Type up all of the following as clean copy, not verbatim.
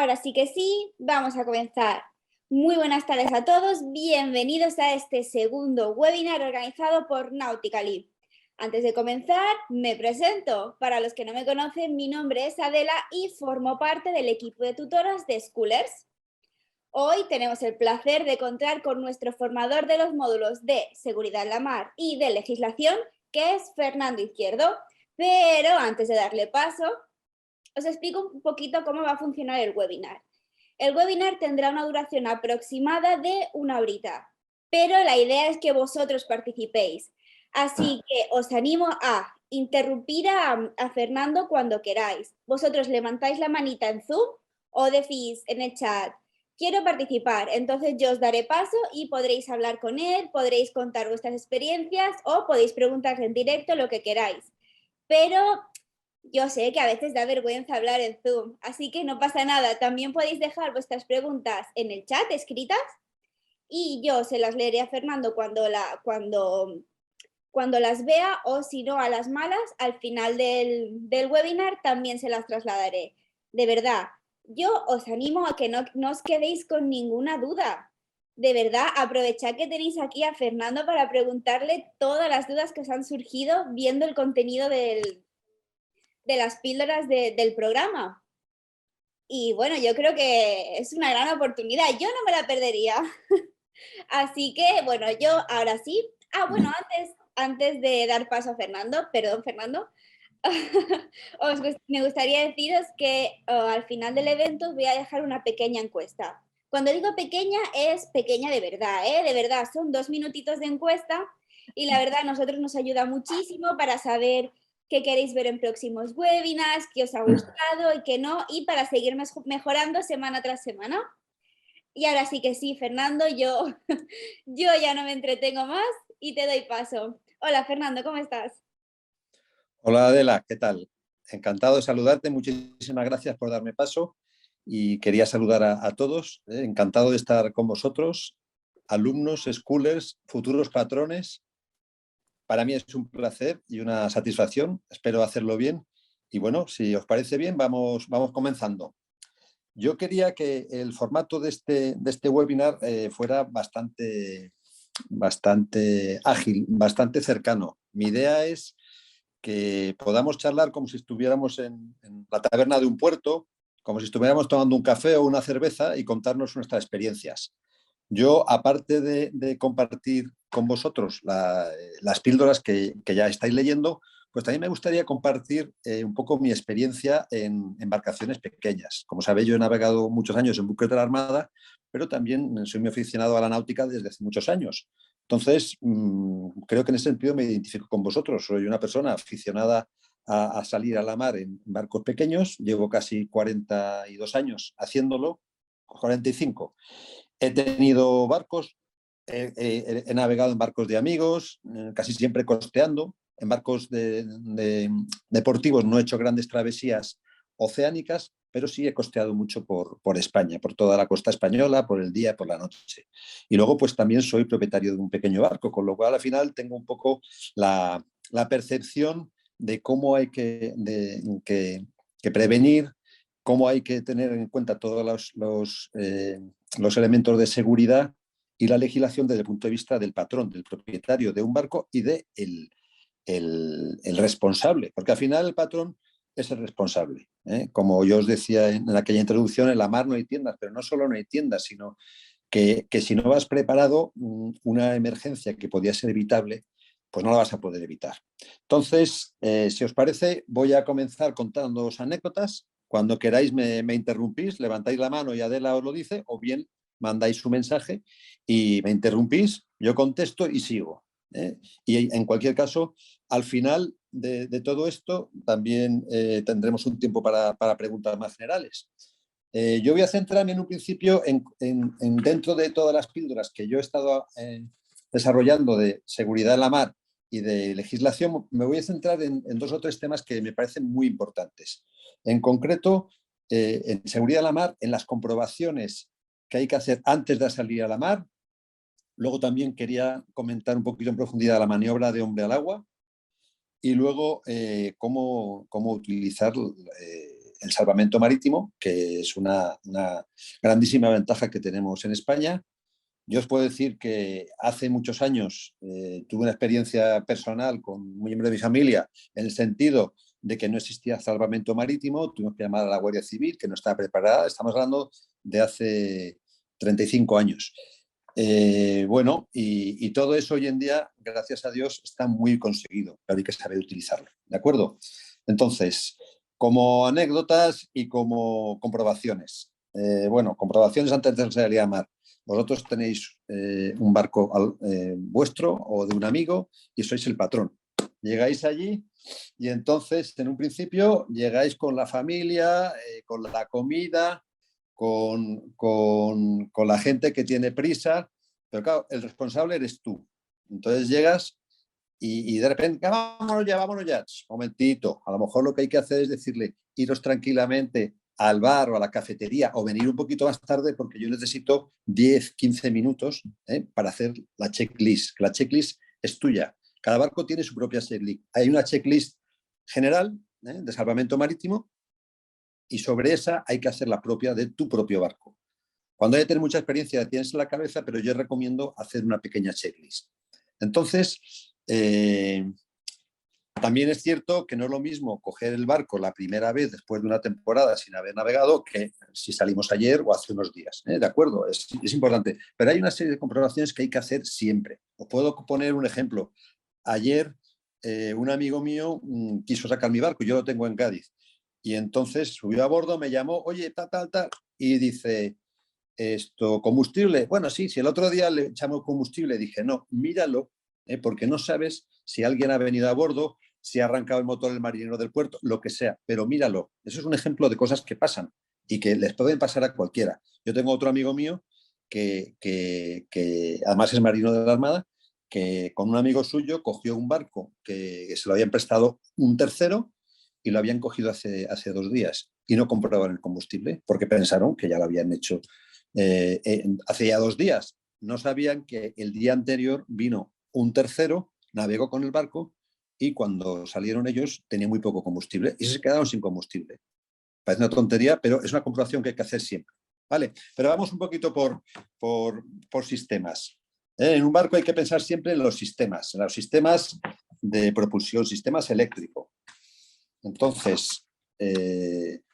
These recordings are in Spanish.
Ahora sí que sí, vamos a comenzar. Muy buenas tardes a todos, bienvenidos a este segundo webinar organizado por Nautically. Antes de comenzar, me presento. Para los que no me conocen, mi nombre es Adela y formo parte del equipo de tutoras de Schoolers. Hoy tenemos el placer de contar con nuestro formador de los módulos de Seguridad en la Mar y de Legislación, que es Fernando Izquierdo. Pero antes de darle paso, os explico un poquito cómo va a funcionar el webinar. El webinar tendrá una duración aproximada de 1 horita, pero la idea es que vosotros participéis. Así que os animo a interrumpir a Fernando cuando queráis. Vosotros levantáis la manita en Zoom o decís en el chat, quiero participar. Entonces yo os daré paso y podréis hablar con él, podréis contar vuestras experiencias o podéis preguntar en directo lo que queráis. Pero yo sé que a veces da vergüenza hablar en Zoom, así que no pasa nada. También podéis dejar vuestras preguntas en el chat escritas y yo se las leeré a Fernando cuando las vea, o si no, a las malas, al final del webinar también se las trasladaré. De verdad, yo os animo a que no os quedéis con ninguna duda. De verdad, aprovechad que tenéis aquí a Fernando para preguntarle todas las dudas que os han surgido viendo el contenido de las píldoras del programa. Y bueno, yo creo que es una gran oportunidad. Yo no me la perdería. Así que, bueno, yo ahora sí. Bueno, antes de dar paso a Fernando, perdón, Fernando, me gustaría deciros que al final del evento os voy a dejar una pequeña encuesta. Cuando digo pequeña, es pequeña de verdad, ¿eh? De verdad, son 2 minutitos de encuesta y la verdad a nosotros nos ayuda muchísimo para saber qué queréis ver en próximos webinars, qué os ha gustado y qué no, y para seguir mejorando semana tras semana. Y ahora sí que sí, Fernando, yo ya no me entretengo más y te doy paso. Hola, Fernando, ¿cómo estás? Hola Adela, ¿qué tal? Encantado de saludarte, muchísimas gracias por darme paso y quería saludar a todos, encantado de estar con vosotros, alumnos, schoolers, futuros patrones. Para mí es un placer y una satisfacción, espero hacerlo bien y bueno, si os parece bien, vamos comenzando. Yo quería que el formato de este webinar fuera bastante ágil, bastante cercano. Mi idea es que podamos charlar como si estuviéramos en la taberna de un puerto, como si estuviéramos tomando un café o una cerveza y contarnos nuestras experiencias. Yo, aparte de compartir con vosotros las píldoras que ya estáis leyendo, pues también me gustaría compartir un poco mi experiencia en embarcaciones pequeñas. Como sabéis, yo he navegado muchos años en buques de la Armada, pero también soy muy aficionado a la náutica desde hace muchos años. Entonces, creo que en ese sentido me identifico con vosotros. Soy una persona aficionada a salir a la mar en barcos pequeños. Llevo casi 42 años haciéndolo, 45. He tenido barcos, he navegado en barcos de amigos, casi siempre costeando. En barcos deportivos no he hecho grandes travesías oceánicas, pero sí he costeado mucho por España, por toda la costa española, por el día, por la noche. Y luego, pues también soy propietario de un pequeño barco, con lo cual al final tengo un poco la percepción de cómo hay que prevenir, cómo hay que tener en cuenta todos los elementos de seguridad y la legislación desde el punto de vista del patrón, del propietario de un barco y de el responsable, porque al final el patrón es el responsable. Como yo os decía en aquella introducción, en la mar no hay tiendas, pero no solo no hay tiendas, sino que si no vas preparado, una emergencia que podía ser evitable, pues no la vas a poder evitar. Entonces, si os parece, voy a comenzar contándoos anécdotas. Cuando queráis me interrumpís, levantáis la mano y Adela os lo dice, o bien mandáis su mensaje y me interrumpís, yo contesto y sigo. Y en cualquier caso, al final de todo esto también tendremos un tiempo para preguntas más generales. Yo voy a centrarme en un principio dentro de todas las píldoras que yo he estado desarrollando de seguridad en la mar y de legislación, me voy a centrar en 2 o 3 temas que me parecen muy importantes. En concreto, en seguridad en la mar, en las comprobaciones que hay que hacer antes de salir a la mar. Luego también quería comentar un poquito en profundidad la maniobra de hombre al agua y luego cómo utilizar el salvamento marítimo, que es una grandísima ventaja que tenemos en España. Yo os puedo decir que hace muchos años tuve una experiencia personal con un miembro de mi familia en el sentido de que no existía salvamento marítimo, tuvimos que llamar a la Guardia Civil, que no estaba preparada. Estamos hablando de hace 35 años. Bueno, y todo eso hoy en día, gracias a Dios, está muy conseguido, pero hay que saber utilizarlo, ¿de acuerdo? Entonces, como anécdotas y como comprobaciones. Bueno, comprobaciones antes de salir a mar. Vosotros tenéis un barco vuestro o de un amigo y sois el patrón. Llegáis allí y entonces, en un principio, llegáis con la familia, con la comida, con la gente que tiene prisa, pero claro, el responsable eres tú. Entonces llegas y de repente, vámonos ya. Momentito, a lo mejor lo que hay que hacer es decirle, iros tranquilamente al bar o a la cafetería o venir un poquito más tarde porque yo necesito 10, 15 minutos para hacer la checklist. La checklist es tuya. Cada barco tiene su propia checklist. Hay una checklist general de salvamento marítimo y sobre esa hay que hacer la propia de tu propio barco. Cuando hay que tener mucha experiencia, la tienes en la cabeza, pero yo recomiendo hacer una pequeña checklist. Entonces, también es cierto que no es lo mismo coger el barco la primera vez después de una temporada sin haber navegado que si salimos ayer o hace unos días. ¿De acuerdo? Es importante. Pero hay una serie de comprobaciones que hay que hacer siempre. Os puedo poner un ejemplo. Ayer un amigo mío quiso sacar mi barco, yo lo tengo en Cádiz. Y entonces subió a bordo, me llamó, oye, tal, y dice, combustible. Bueno, sí, si el otro día le echamos combustible, dije, no, míralo, porque no sabes si alguien ha venido a bordo, si ha arrancado el motor del marinero del puerto, lo que sea, pero míralo. Eso es un ejemplo de cosas que pasan y que les pueden pasar a cualquiera. Yo tengo otro amigo mío que además es marino de la Armada, que con un amigo suyo cogió un barco que se lo habían prestado un tercero y lo habían cogido hace 2 días y no comprobaron el combustible porque pensaron que ya lo habían hecho hace ya 2 días. No sabían que el día anterior vino un tercero, navegó con el barco y cuando salieron ellos tenía muy poco combustible y se quedaron sin combustible. Parece una tontería, pero es una comprobación que hay que hacer siempre. ¿Vale? Pero vamos un poquito por sistemas. En un barco hay que pensar siempre en los sistemas de propulsión, sistemas eléctricos. Entonces,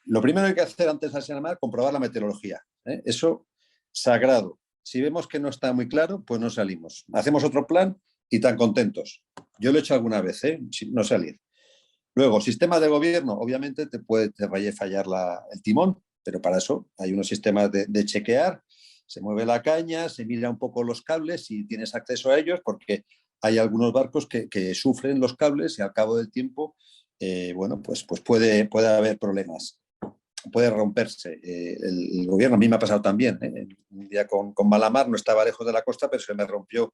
lo primero que hay que hacer antes de salir al mar es comprobar la meteorología. Eso, sagrado. Si vemos que no está muy claro, pues no salimos. Hacemos otro plan y tan contentos. Yo lo he hecho alguna vez, no salir. Luego, sistema de gobierno. Obviamente te vaya a fallar el timón, pero para eso hay unos sistemas de chequear. Se mueve la caña, se mira un poco los cables si tienes acceso a ellos, porque hay algunos barcos que sufren los cables y al cabo del tiempo bueno, pues puede haber problemas, puede romperse. El gobierno, a mí me ha pasado también. Un día con mala mar, no estaba lejos de la costa, pero se me rompió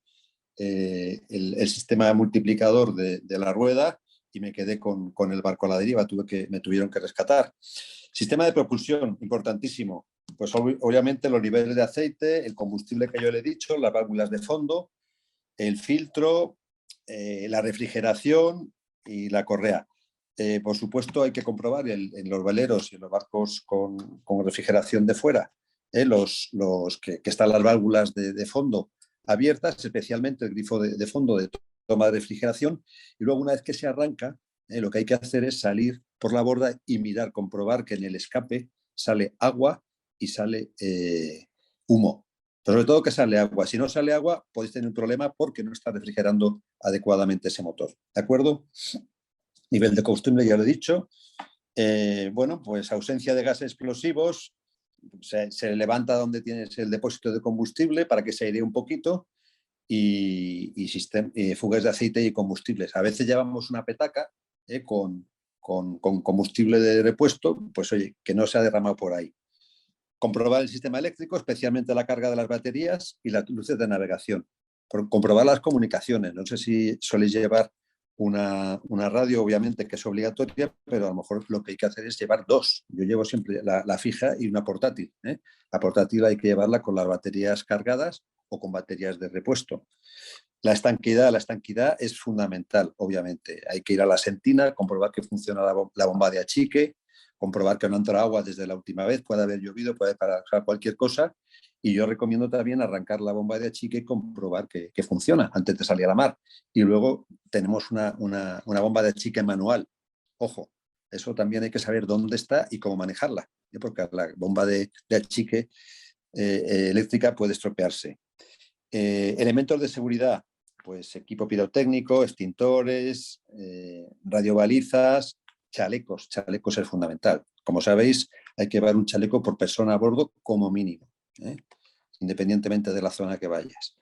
el sistema multiplicador de la rueda y me quedé con el barco a la deriva, me tuvieron que rescatar. Sistema de propulsión, importantísimo. Pues obviamente los niveles de aceite, el combustible que yo le he dicho, las válvulas de fondo, el filtro, la refrigeración y la correa. Por supuesto, hay que comprobar en los veleros y en los barcos con refrigeración de fuera, los que están las válvulas de fondo abiertas, especialmente el grifo de fondo de toma de refrigeración. Y luego, una vez que se arranca, lo que hay que hacer es salir por la borda y mirar, comprobar que en el escape sale agua y sale humo. Pero sobre todo que sale agua. Si no sale agua, podéis tener un problema porque no está refrigerando adecuadamente ese motor. ¿De acuerdo? Nivel de combustible, ya lo he dicho. Bueno, pues ausencia de gases explosivos. Se levanta donde tienes el depósito de combustible para que se airee un poquito y fugas de aceite y combustibles. A veces llevamos una petaca con combustible de repuesto, pues oye, que no se ha derramado por ahí. Comprobar el sistema eléctrico, especialmente la carga de las baterías y las luces de navegación. Comprobar las comunicaciones. No sé si soléis llevar una radio, obviamente, que es obligatoria, pero a lo mejor lo que hay que hacer es llevar 2. Yo llevo siempre la fija y una portátil. La portátil hay que llevarla con las baterías cargadas o con baterías de repuesto. La estanquidad es fundamental, obviamente. Hay que ir a la sentina, comprobar que funciona la bomba de achique, comprobar que no entra agua desde la última vez, puede haber llovido, puede pasar cualquier cosa. Y yo recomiendo también arrancar la bomba de achique y comprobar que funciona antes de salir a la mar. Y luego tenemos una bomba de achique manual. Ojo, eso también hay que saber dónde está y cómo manejarla, porque la bomba de achique eléctrica puede estropearse. Elementos de seguridad, pues equipo pirotécnico, extintores, radiobalizas, chalecos. Chalecos es fundamental. Como sabéis, hay que llevar un chaleco por persona a bordo como mínimo, independientemente de la zona que vayas.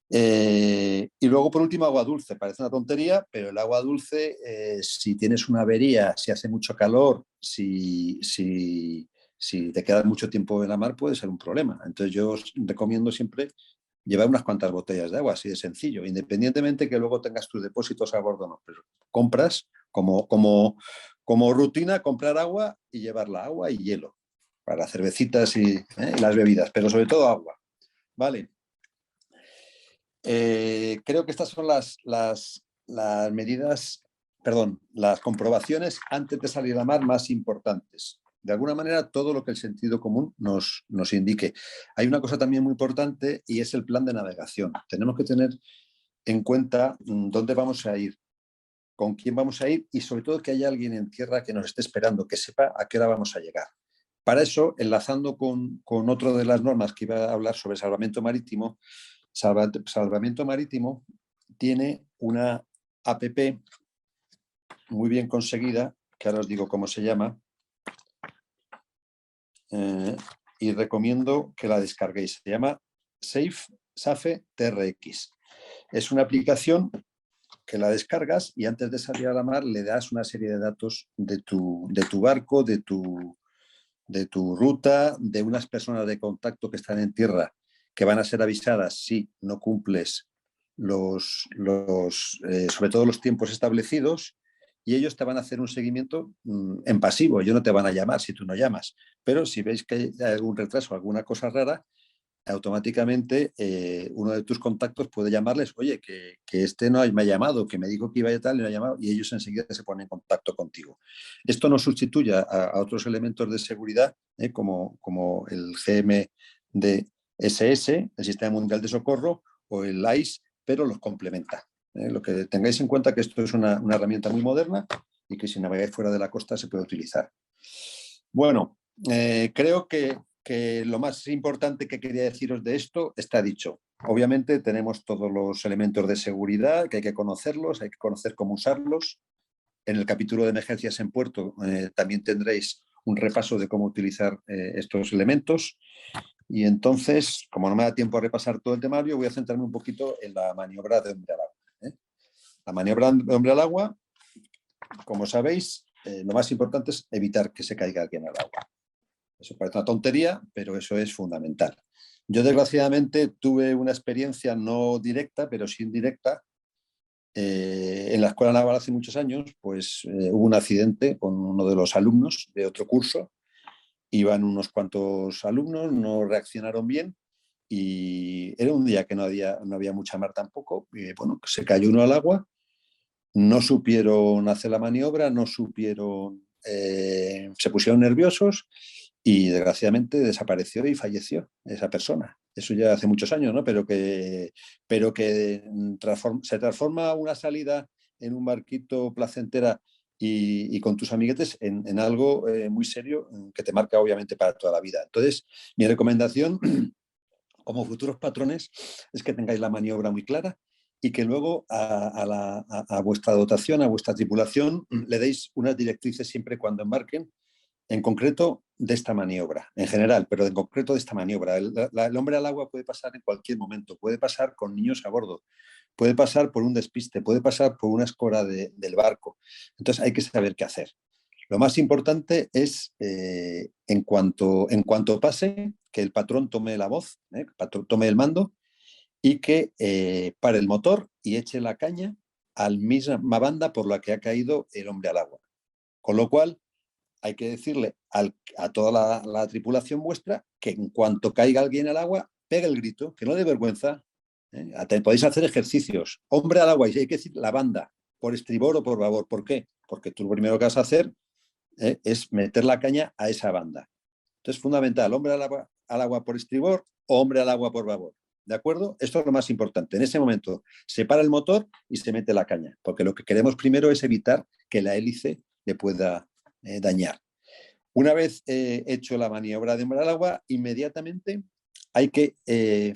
Y luego, por último, agua dulce. Parece una tontería, pero el agua dulce, si tienes una avería, si hace mucho calor, si te quedas mucho tiempo en la mar, puede ser un problema. Entonces yo os recomiendo siempre llevar unas cuantas botellas de agua, así de sencillo, independientemente que luego tengas tus depósitos a bordo o no. Pero compras como rutina, comprar agua y llevarla, agua y hielo, para cervecitas y las bebidas, pero sobre todo agua. Vale. Creo que estas son las medidas, perdón, las comprobaciones antes de salir a la mar más importantes. De alguna manera, todo lo que el sentido común nos indique. Hay una cosa también muy importante y es el plan de navegación. Tenemos que tener en cuenta dónde vamos a ir, con quién vamos a ir y sobre todo que haya alguien en tierra que nos esté esperando, que sepa a qué hora vamos a llegar. Para eso, enlazando con otra de las normas que iba a hablar sobre salvamento marítimo, Salvamento Marítimo tiene una app muy bien conseguida, que ahora os digo cómo se llama, y recomiendo que la descarguéis. Se llama SAFE TRX. Es una aplicación que la descargas y antes de salir a la mar le das una serie de datos de tu barco, de tu ruta, de unas personas de contacto que están en tierra que van a ser avisadas si no cumples sobre todo los tiempos establecidos, y ellos te van a hacer un seguimiento en pasivo. Ellos no te van a llamar si tú no llamas, pero si veis que hay algún retraso, alguna cosa rara, automáticamente uno de tus contactos puede llamarles, oye, que este no me ha llamado, que me dijo que iba a tal y no ha llamado, y ellos enseguida se ponen en contacto contigo. Esto no sustituye a otros elementos de seguridad, como el GMDSS, el Sistema Mundial de Socorro, o el ICE, pero los complementa. Lo que tengáis en cuenta que esto es una herramienta muy moderna y que si navegáis fuera de la costa se puede utilizar. Bueno, creo que lo más importante que quería deciros de esto está dicho. Obviamente tenemos todos los elementos de seguridad, que hay que conocerlos, hay que conocer cómo usarlos. En el capítulo de emergencias en puerto también tendréis un repaso de cómo utilizar estos elementos. Y entonces, como no me da tiempo a repasar todo el temario, voy a centrarme un poquito en la maniobra de hombre al agua. La maniobra de hombre al agua, como sabéis, lo más importante es evitar que se caiga alguien al agua. Eso parece una tontería, pero eso es fundamental. Yo, desgraciadamente, tuve una experiencia no directa, pero sí indirecta. En la Escuela Naval hace muchos años, pues hubo un accidente con uno de los alumnos de otro curso. Iban unos cuantos alumnos, no reaccionaron bien y era un día que no había mucha mar tampoco. Y, bueno, se cayó uno al agua, no supieron hacer la maniobra, no supieron, se pusieron nerviosos y desgraciadamente desapareció y falleció esa persona. Eso ya hace muchos años, ¿no? Pero que se transforma una salida en un barquito placentera y con tus amiguetes en algo muy serio que te marca obviamente para toda la vida. Entonces, mi recomendación como futuros patrones es que tengáis la maniobra muy clara y que luego a vuestra dotación, a vuestra tripulación, le deis unas directrices siempre cuando embarquen, en concreto de esta maniobra, en general, pero en concreto de esta maniobra. El hombre al agua puede pasar en cualquier momento, puede pasar con niños a bordo, puede pasar por un despiste, puede pasar por una escora del barco. Entonces hay que saber qué hacer. Lo más importante es, en cuanto pase, que el patrón tome la voz, tome el mando y que pare el motor y eche la caña a la misma banda por la que ha caído el hombre al agua. Con lo cual, hay que decirle a toda la tripulación vuestra que en cuanto caiga alguien al agua, pegue el grito, que no dé vergüenza. Podéis hacer ejercicios. Hombre al agua, y hay que decir la banda, por estribor o por babor. ¿Por qué? Porque tú lo primero que vas a hacer es meter la caña a esa banda. Entonces, fundamental, hombre al agua por estribor o hombre al agua por babor. ¿De acuerdo? Esto es lo más importante. En ese momento se para el motor y se mete la caña, porque lo que queremos primero es evitar que la hélice le pueda dañar. Una vez hecho la maniobra de hombre al agua, inmediatamente hay que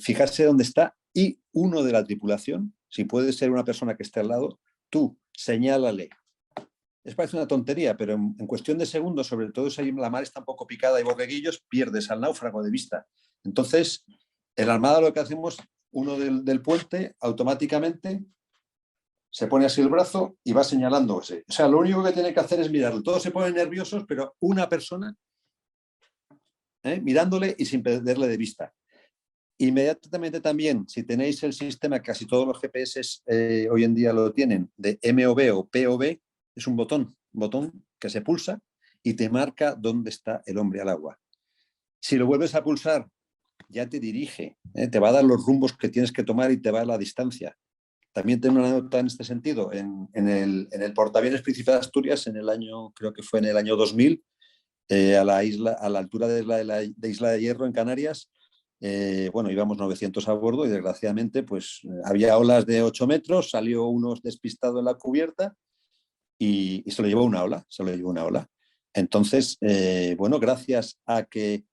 fijarse dónde está y uno de la tripulación, si puede ser una persona que esté al lado, tú señálale. Parece una tontería, pero en cuestión de segundos, sobre todo si la mar está un poco picada y borreguillos, pierdes al náufrago de vista. Entonces, en la Armada lo que hacemos, uno del puente automáticamente se pone así el brazo y va señalándose. O sea, lo único que tiene que hacer es mirarlo. Todos se ponen nerviosos, pero una persona mirándole y sin perderle de vista. Inmediatamente también, si tenéis el sistema, casi todos los GPS hoy en día lo tienen, de MOV o POV, es un botón que se pulsa y te marca dónde está el hombre al agua. Si lo vuelves a pulsar, ya te dirige, te va a dar los rumbos que tienes que tomar y te va a la distancia. También tengo una nota en este sentido. En el portaaviones Príncipe de Asturias, en el año, creo que fue en el año 2000, a la altura de Isla de Hierro, en Canarias, bueno, íbamos 900 a bordo y desgraciadamente pues había olas de 8 metros, salió uno despistado en la cubierta y se lo llevó una ola. Entonces, bueno, gracias a que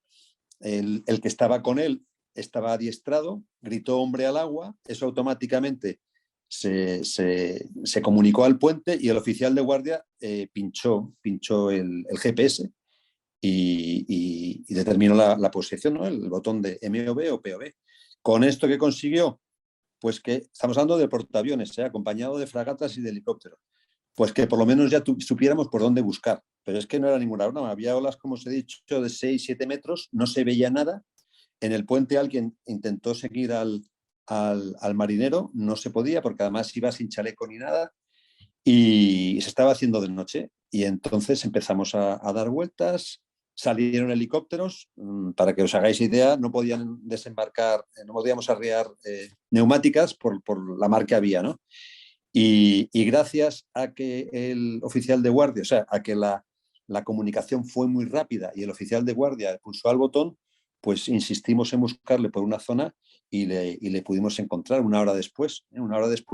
el que estaba con él estaba adiestrado, gritó hombre al agua, eso automáticamente se comunicó al puente y el oficial de guardia pinchó el GPS y determinó la posición, ¿no? El botón de MOV o POV. ¿Con esto qué consiguió? Pues que estamos hablando de portaaviones, acompañado de fragatas y de helicópteros. Pues que por lo menos ya supiéramos por dónde buscar. Pero es que no era ninguna broma. Había olas, como os he dicho, de 6, 7 metros, no se veía nada. En el puente alguien intentó seguir al marinero, no se podía porque además iba sin chaleco ni nada y se estaba haciendo de noche. Y entonces empezamos a dar vueltas, salieron helicópteros, para que os hagáis idea, no podían desembarcar, no podíamos arriar neumáticas por la mar que había, ¿no? Y gracias a que el oficial de guardia, o sea, a que la comunicación fue muy rápida y el oficial de guardia pulsó al botón, pues insistimos en buscarle por una zona y le pudimos encontrar una hora después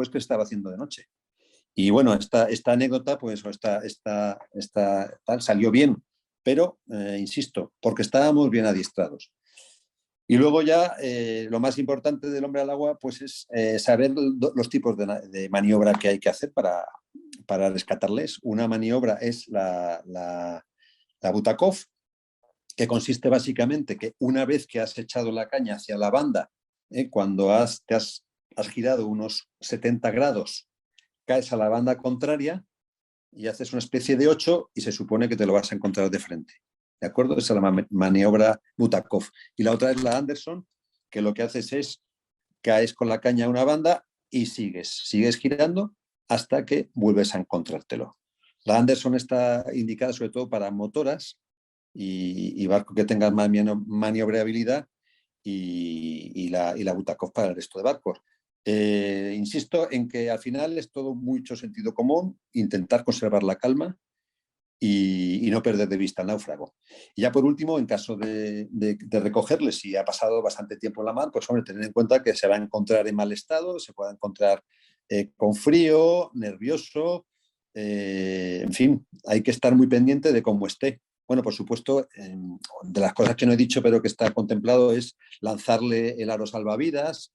que estaba haciendo de noche. Y bueno, esta anécdota, pues tal, salió bien, pero, insisto, porque estábamos bien adiestrados. Y luego ya lo más importante del hombre al agua pues es saber los tipos de maniobra que hay que hacer para rescatarles. Una maniobra es la Butakov, que consiste básicamente que una vez que has echado la caña hacia la banda, cuando has girado unos 70 grados, caes a la banda contraria y haces una especie de 8 y se supone que te lo vas a encontrar de frente. ¿De acuerdo? Esa es la maniobra Butakov. Y la otra es la Anderson, que lo que haces es caes con la caña a una banda y sigues girando hasta que vuelves a encontrártelo. La Anderson está indicada sobre todo para motoras y barcos que tengan más maniobrabilidad y la Butakov para el resto de barcos. Insisto en que al final es todo mucho sentido común, intentar conservar la calma y no perder de vista al náufrago. Y ya por último, en caso de recogerle, si ha pasado bastante tiempo en la mar, pues hombre, tener en cuenta que se va a encontrar en mal estado, se puede encontrar con frío, nervioso, en fin, hay que estar muy pendiente de cómo esté. Bueno, por supuesto, de las cosas que no he dicho, pero que está contemplado, es lanzarle el aro salvavidas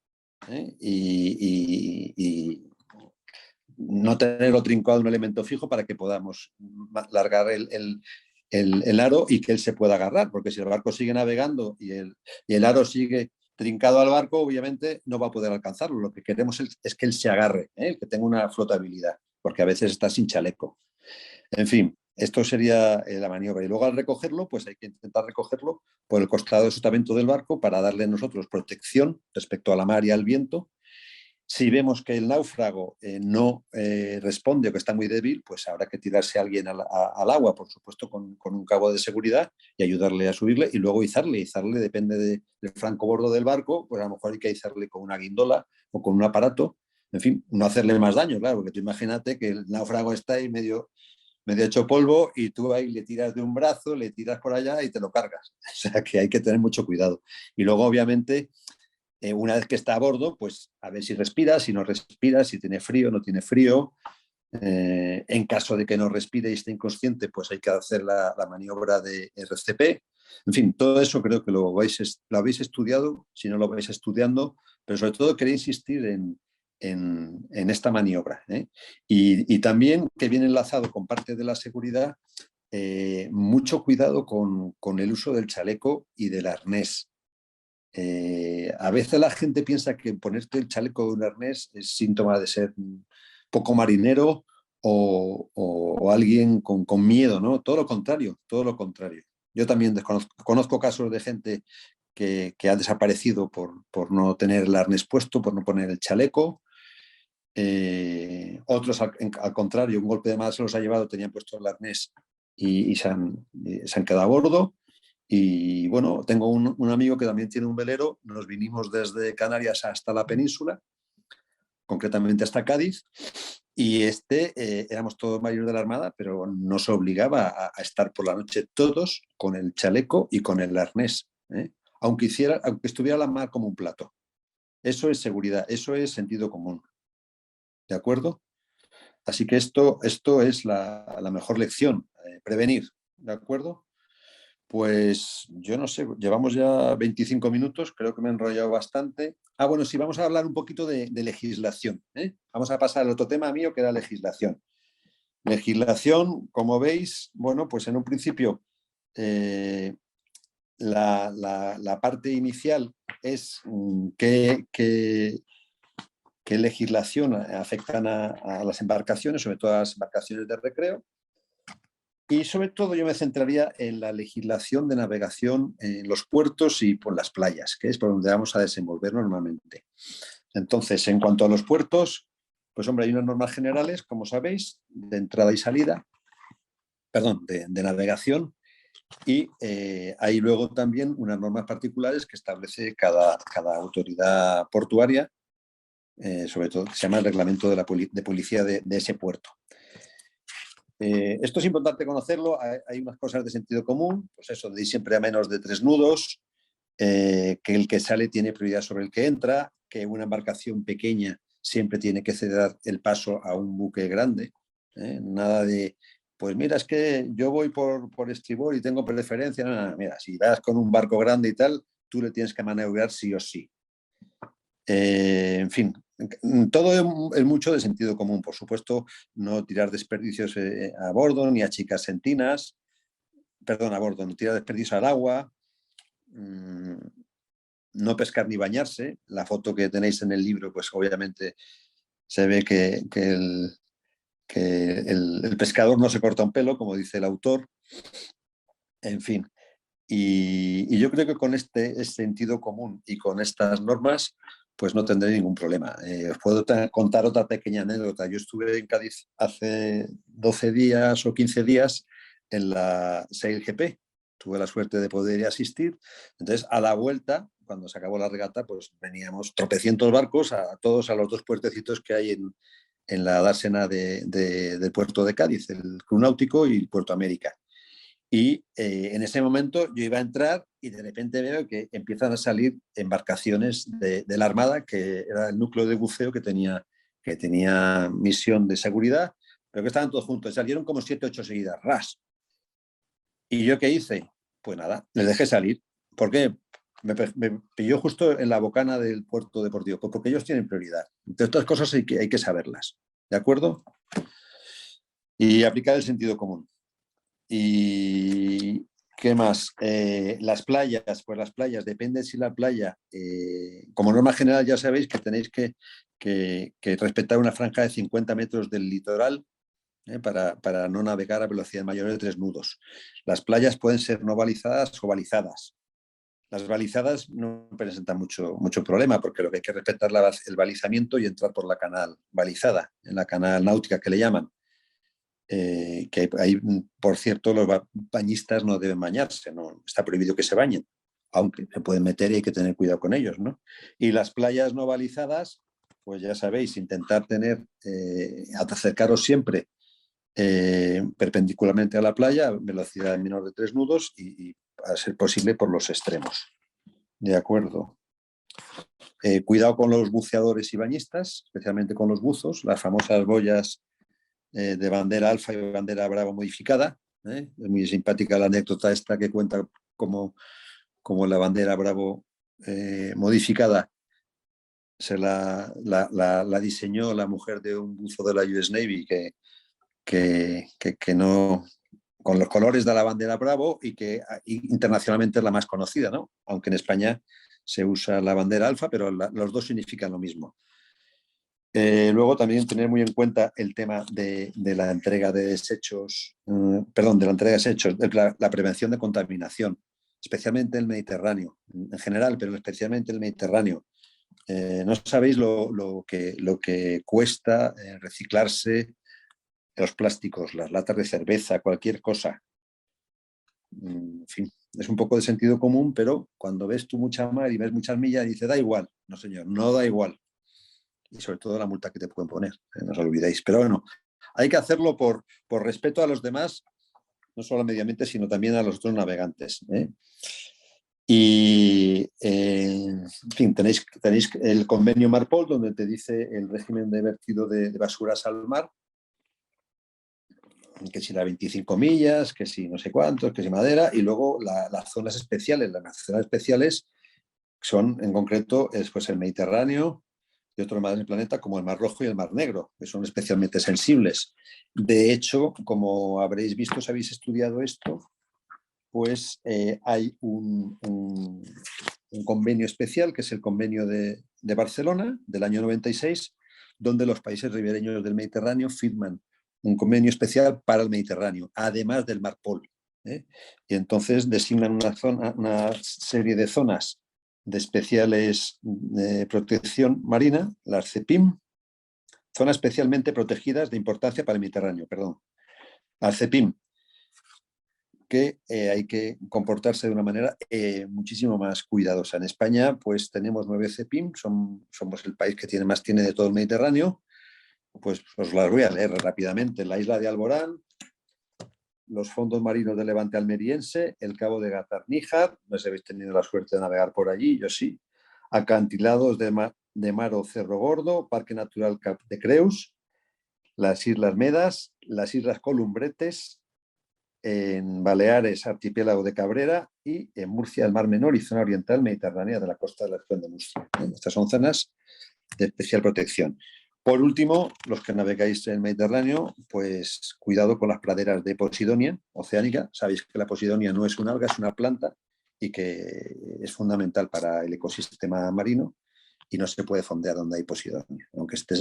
y no tenerlo trincado en un elemento fijo para que podamos largar el aro y que él se pueda agarrar, porque si el barco sigue navegando y el aro sigue trincado al barco, obviamente no va a poder alcanzarlo. Lo que queremos es que él se agarre, que tenga una flotabilidad, porque a veces está sin chaleco. En fin, esto sería la maniobra. Y luego al recogerlo, pues hay que intentar recogerlo por el costado de sotamento del barco para darle a nosotros protección respecto a la mar y al viento. Si vemos que el náufrago no responde o que está muy débil, pues habrá que tirarse a alguien al agua, por supuesto, con un cabo de seguridad y ayudarle a subirle y luego izarle. Izarle depende del francobordo del barco, pues a lo mejor hay que izarle con una guindola o con un aparato. En fin, no hacerle más daño, claro, porque tú imagínate que el náufrago está ahí medio medio hecho polvo y tú ahí le tiras de un brazo, le tiras por allá y te lo cargas. O sea que hay que tener mucho cuidado. Y luego, obviamente, una vez que está a bordo, pues a ver si respira, si no respira, si tiene frío, no tiene frío. En caso de que no respire y esté inconsciente, pues hay que hacer la maniobra de RCP. En fin, todo eso creo que lo habéis estudiado, si no lo vais estudiando, pero sobre todo quería insistir en esta maniobra. Y también que viene enlazado con parte de la seguridad, mucho cuidado con el uso del chaleco y del arnés. A veces la gente piensa que ponerte el chaleco de un arnés es síntoma de ser poco marinero o alguien con miedo, ¿no? Todo lo contrario, todo lo contrario. Yo también conozco casos de gente que ha desaparecido por no tener el arnés puesto, por no poner el chaleco. Otros, al contrario, un golpe de mar se los ha llevado, tenían puesto el arnés y se han quedado a bordo. Y bueno, tengo un amigo que también tiene un velero, nos vinimos desde Canarias hasta la península, concretamente hasta Cádiz, y éramos todos mayores de la Armada, pero nos obligaba a estar por la noche todos con el chaleco y con el arnés, aunque estuviera la mar como un plato. Eso es seguridad, eso es sentido común. ¿De acuerdo? Así que esto es la mejor lección, prevenir. ¿De acuerdo? Pues yo no sé, llevamos ya 25 minutos, creo que me he enrollado bastante. Bueno, sí, vamos a hablar un poquito de legislación. Vamos a pasar al otro tema mío, que era legislación. Legislación, como veis, bueno, pues en un principio la parte inicial es qué legislación afectan a las embarcaciones, sobre todo a las embarcaciones de recreo. Y sobre todo yo me centraría en la legislación de navegación en los puertos y por las playas, que es por donde vamos a desenvolver normalmente. Entonces, en cuanto a los puertos, pues hombre, hay unas normas generales, como sabéis, de entrada y salida, perdón, de navegación, y hay luego también unas normas particulares que establece cada autoridad portuaria, sobre todo que se llama el reglamento de policía de ese puerto. Esto es importante conocerlo, hay unas cosas de sentido común, pues eso, de ir siempre a menos de 3 nudos, que el que sale tiene prioridad sobre el que entra, que una embarcación pequeña siempre tiene que ceder el paso a un buque grande. Nada de, pues mira, es que yo voy por estribor y tengo preferencia. No, mira, si vas con un barco grande y tal, tú le tienes que maniobrar sí o sí. En fin, todo es mucho de sentido común. Por supuesto, no tirar desperdicios a bordo, ni a chicas sentinas, perdón, a bordo, no tirar desperdicios al agua, no pescar ni bañarse. La foto que tenéis en el libro, pues obviamente se ve que el pescador no se corta un pelo, como dice el autor. En fin, y yo creo que con este sentido común y con estas normas, pues no tendré ningún problema. Os puedo contar otra pequeña anécdota. Yo estuve en Cádiz hace 12 días o 15 días en la SailGP. Tuve la suerte de poder asistir. Entonces, a la vuelta, cuando se acabó la regata, pues veníamos tropecientos barcos, todos a los 2 puertecitos que hay en la dársena del puerto de Cádiz, el Club Náutico y el Puerto América. Y en ese momento yo iba a entrar y de repente veo que empiezan a salir embarcaciones de la Armada, que era el núcleo de buceo que tenía misión de seguridad, pero que estaban todos juntos. Salieron como 7 o 8 seguidas, ras. ¿Y yo qué hice? Pues nada, les dejé salir. ¿Por qué? Me pilló justo en la bocana del puerto deportivo, porque ellos tienen prioridad. Entonces, estas cosas hay que saberlas, ¿de acuerdo? Y aplicar el sentido común. ¿Y qué más? Las playas, pues las playas, depende si la playa, como norma general ya sabéis que tenéis que respetar una franja de 50 metros del litoral para no navegar a velocidad mayor de 3 nudos. Las playas pueden ser no balizadas o balizadas. Las balizadas no presentan mucho problema porque lo que hay que respetar es el balizamiento y entrar por la canal balizada, en la canal náutica que le llaman. Que ahí, por cierto, los bañistas no deben bañarse, no está prohibido que se bañen, aunque se pueden meter y hay que tener cuidado con ellos, ¿no? Y las playas no balizadas, pues ya sabéis, intentar acercaros siempre perpendicularmente a la playa, velocidad menor de 3 nudos y a ser posible por los extremos. De acuerdo. Cuidado con los buceadores y bañistas, especialmente con los buzos, las famosas boyas de bandera alfa y bandera bravo modificada. Es muy simpática la anécdota esta que cuenta como la bandera bravo modificada se la diseñó la mujer de un buzo de la US Navy que no, con los colores de la bandera bravo y que internacionalmente es la más conocida, ¿no? Aunque en España se usa la bandera alfa, pero los dos significan lo mismo. Luego también tener muy en cuenta el tema de la entrega de desechos, la prevención de contaminación, especialmente el Mediterráneo, en general, pero especialmente el Mediterráneo. No sabéis lo que cuesta reciclarse los plásticos, las latas de cerveza, cualquier cosa. En fin, es un poco de sentido común, pero cuando ves tú mucha mar y ves muchas millas, dices, da igual. No, señor, no da igual. Y sobre todo la multa que te pueden poner, no os olvidéis. Pero bueno, hay que hacerlo por respeto a los demás, no solo al medio ambiente, sino también a los otros navegantes. Y, en fin, tenéis el convenio Marpol, donde te dice el régimen de vertido de basuras al mar, que si las 25 millas, que si no sé cuántos, que si madera, y luego las zonas especiales. Las zonas especiales son, en concreto, pues el Mediterráneo y otros mares del planeta, como el Mar Rojo y el Mar Negro, que son especialmente sensibles. De hecho, como habréis visto, si habéis estudiado esto, pues hay un convenio especial, que es el convenio de Barcelona, del año 96, donde los países ribereños del Mediterráneo firman un convenio especial para el Mediterráneo, además del Marpol. Y entonces designan una serie de zonas de especiales protección marina, las CEPIM, zonas especialmente protegidas de importancia para el Mediterráneo, perdón. Las CEPIM, que hay que comportarse de una manera muchísimo más cuidadosa. En España, pues tenemos 9 CEPIM, somos el país que tiene de todo el Mediterráneo. Pues os las voy a leer rápidamente. La isla de Alborán, los fondos marinos de Levante almeriense, el cabo de Gata-Níjar, no sé si habéis tenido la suerte de navegar por allí, yo sí, acantilados de Mar o Cerro Gordo, Parque Natural Cap de Creus, las Islas Medas, las Islas Columbretes, en Baleares, archipiélago de Cabrera, y en Murcia, el Mar Menor y zona oriental mediterránea de la costa de la región de Murcia. Estas son zonas de especial protección. Por último, los que navegáis en el Mediterráneo, pues cuidado con las praderas de Posidonia oceánica. Sabéis que la Posidonia no es un alga, es una planta y que es fundamental para el ecosistema marino y no se puede fondear donde hay Posidonia.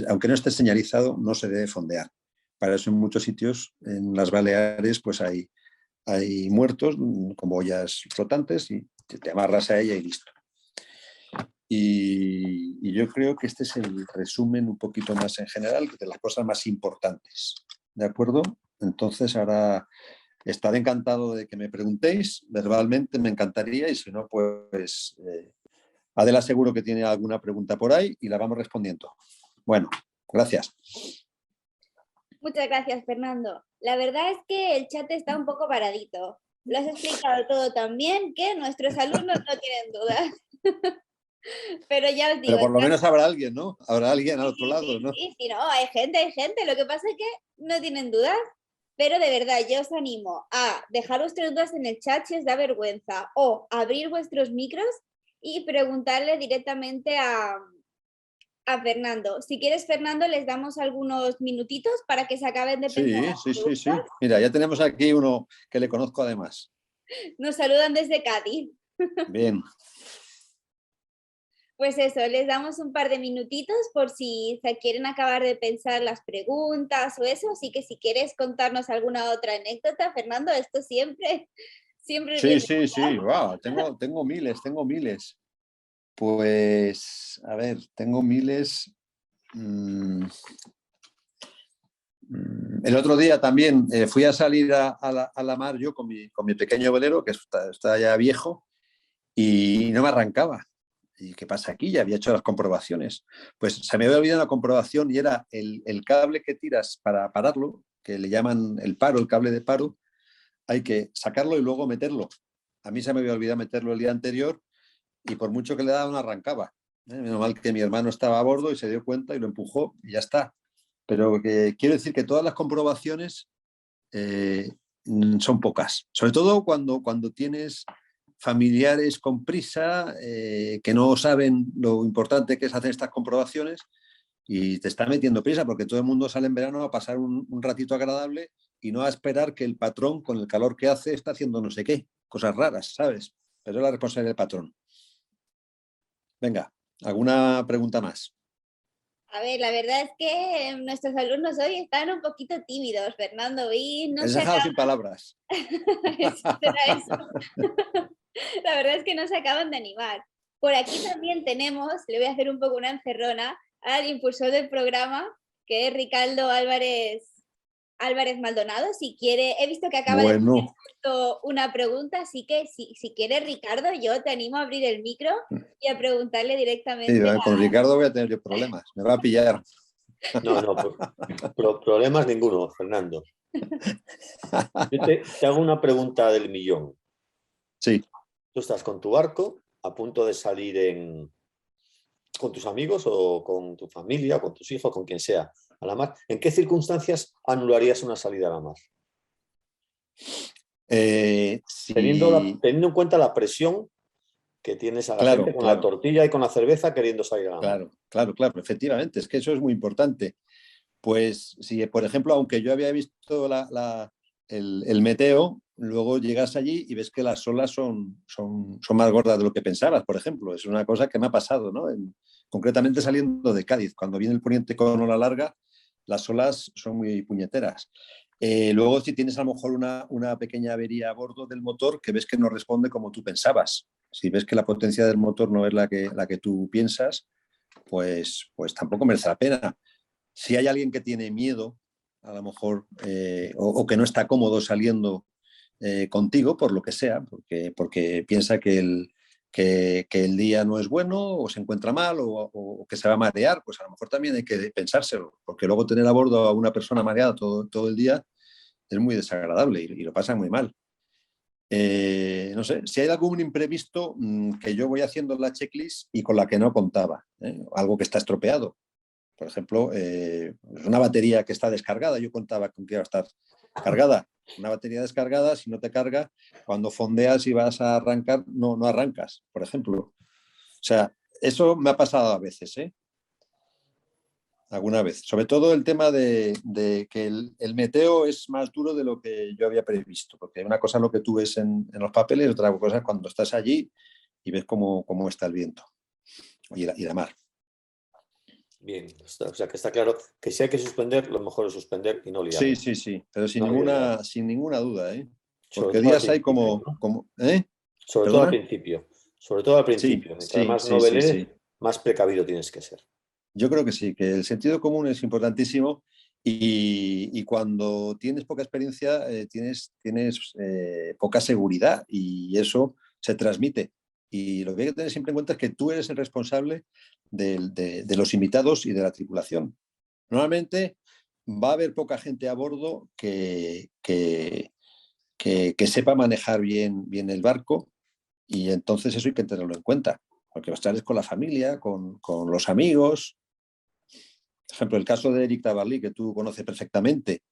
Aunque no esté señalizado, no se debe fondear. Para eso en muchos sitios, en las Baleares, pues hay muertos con boyas flotantes y te amarras a ella y listo. Y yo creo que este es el resumen un poquito más en general de las cosas más importantes. ¿De acuerdo? Entonces ahora estaré encantado de que me preguntéis verbalmente, me encantaría, y si no, pues Adela seguro que tiene alguna pregunta por ahí y la vamos respondiendo. Bueno, gracias. Muchas gracias, Fernando. La verdad es que el chat está un poco paradito. Lo has explicado todo tan bien que nuestros alumnos no tienen dudas. Pero ya os digo. Pero por lo menos habrá alguien, ¿no? Habrá alguien al otro lado, ¿no? Sí, no, hay gente. Lo que pasa es que no tienen dudas. Pero de verdad, yo os animo a dejar vuestras dudas en el chat si os da vergüenza o abrir vuestros micros y preguntarle directamente a Fernando. Si quieres, Fernando, les damos algunos minutitos para que se acaben de pensar. Sí. Mira, ya tenemos aquí uno que le conozco además. Nos saludan desde Cádiz. Bien. Pues eso, les damos un par de minutitos por si se quieren acabar de pensar las preguntas o eso. Así que si quieres contarnos alguna otra anécdota, Fernando, esto siempre Sí. Wow, tengo miles. Pues, a ver, tengo miles. El otro día también fui a salir a la mar yo con mi pequeño velero, que está ya viejo, y no me arrancaba. ¿y qué pasa aquí? Ya había hecho las comprobaciones. Pues se me había olvidado una comprobación y era el cable que tiras para pararlo, que le llaman el paro, el cable de paro, hay que sacarlo y luego meterlo. A mí se me había olvidado meterlo el día anterior y por mucho que le daba no arrancaba. Menos mal que mi hermano estaba a bordo y se dio cuenta y lo empujó y ya está. Pero que quiero decir que todas las comprobaciones son pocas. Sobre todo cuando tienes familiares con prisa que no saben lo importante que es hacer estas comprobaciones y te está metiendo prisa porque todo el mundo sale en verano a pasar un ratito agradable y no a esperar que el patrón, con el calor que hace, está haciendo no sé qué, cosas raras, ¿sabes? Pero es la responsabilidad del patrón. Venga, ¿alguna pregunta más? A ver, la verdad es que nuestros alumnos hoy están un poquito tímidos, Fernando, y no Les he se dejado acaban. sin palabras. Será eso. La verdad es que no se acaban de animar. Por aquí también tenemos, le voy a hacer un poco una encerrona, al impulsor del programa, que es Ricardo Álvarez Maldonado. Si quiere, he visto que acaba de poner Bueno, justo una pregunta, así que si quiere, Ricardo, yo te animo a abrir el micro y a preguntarle sí, directamente. con Ricardo voy a tener yo problemas. Me va a pillar. No, no, problemas ninguno, Fernando. Yo te hago una pregunta del millón. Sí. Tú estás con tu barco a punto de salir con tus amigos o con tu familia, con tus hijos, con quien sea, a la mar. ¿En qué circunstancias anularías una salida a la mar? Sí, Teniendo en cuenta la presión que tienes a la gente claro, con la claro, tortilla y con la cerveza queriendo salir a la mar. claro, efectivamente, es que eso es muy importante. Pues si, por ejemplo, aunque yo había visto el meteo, luego llegas allí y ves que las olas son más gordas de lo que pensabas, por ejemplo. Es una cosa que me ha pasado, ¿no? Concretamente saliendo de Cádiz, cuando viene el poniente con ola larga, las olas son muy puñeteras. Luego, si tienes a lo mejor una pequeña avería a bordo del motor que ves que no responde como tú pensabas, si ves que la potencia del motor no es la que tú piensas, pues tampoco merece la pena. Si hay alguien que tiene miedo, a lo mejor, o que no está cómodo saliendo contigo, por lo que sea, porque piensa que el día no es bueno, o se encuentra mal, o que se va a marear, pues a lo mejor también hay que pensárselo, porque luego tener a bordo a una persona mareada todo el día es muy desagradable y lo pasa muy mal. No sé, si hay algún imprevisto que yo voy haciendo en la checklist y con la que no contaba, algo que está estropeado. Por ejemplo, una batería que está descargada, yo contaba con que iba a estar cargada. Una batería descargada, si no te carga, cuando fondeas y vas a arrancar, no arrancas, por ejemplo. O sea, eso me ha pasado a veces, ¿eh? Alguna vez. Sobre todo el tema de que el meteo es más duro de lo que yo había previsto, porque una cosa es lo que tú ves en los papeles, otra cosa es cuando estás allí y ves cómo está el viento y la mar. Bien, o sea que está claro que si hay que suspender, lo mejor es suspender y no liarla. Sí, pero sin No liarla. ninguna duda, ¿eh? Sobre Porque todo al días hay principio, ¿no? ¿eh? Sobre todo al ¿Perdona? principio. Sobre todo al Sí, principio. Mientras sí, más sí, sí, noveles, sí. más precavido tienes que ser. Yo creo que sí, que el sentido común es importantísimo y cuando tienes poca experiencia tienes poca seguridad y eso se transmite. Y lo que hay que tener siempre en cuenta es que tú eres el responsable de los invitados y de la tripulación. Normalmente va a haber poca gente a bordo que sepa manejar bien el barco y entonces eso hay que tenerlo en cuenta, porque vas a estar con la familia, con los amigos. Por ejemplo, el caso de Eric Tabarly, que tú conoces perfectamente,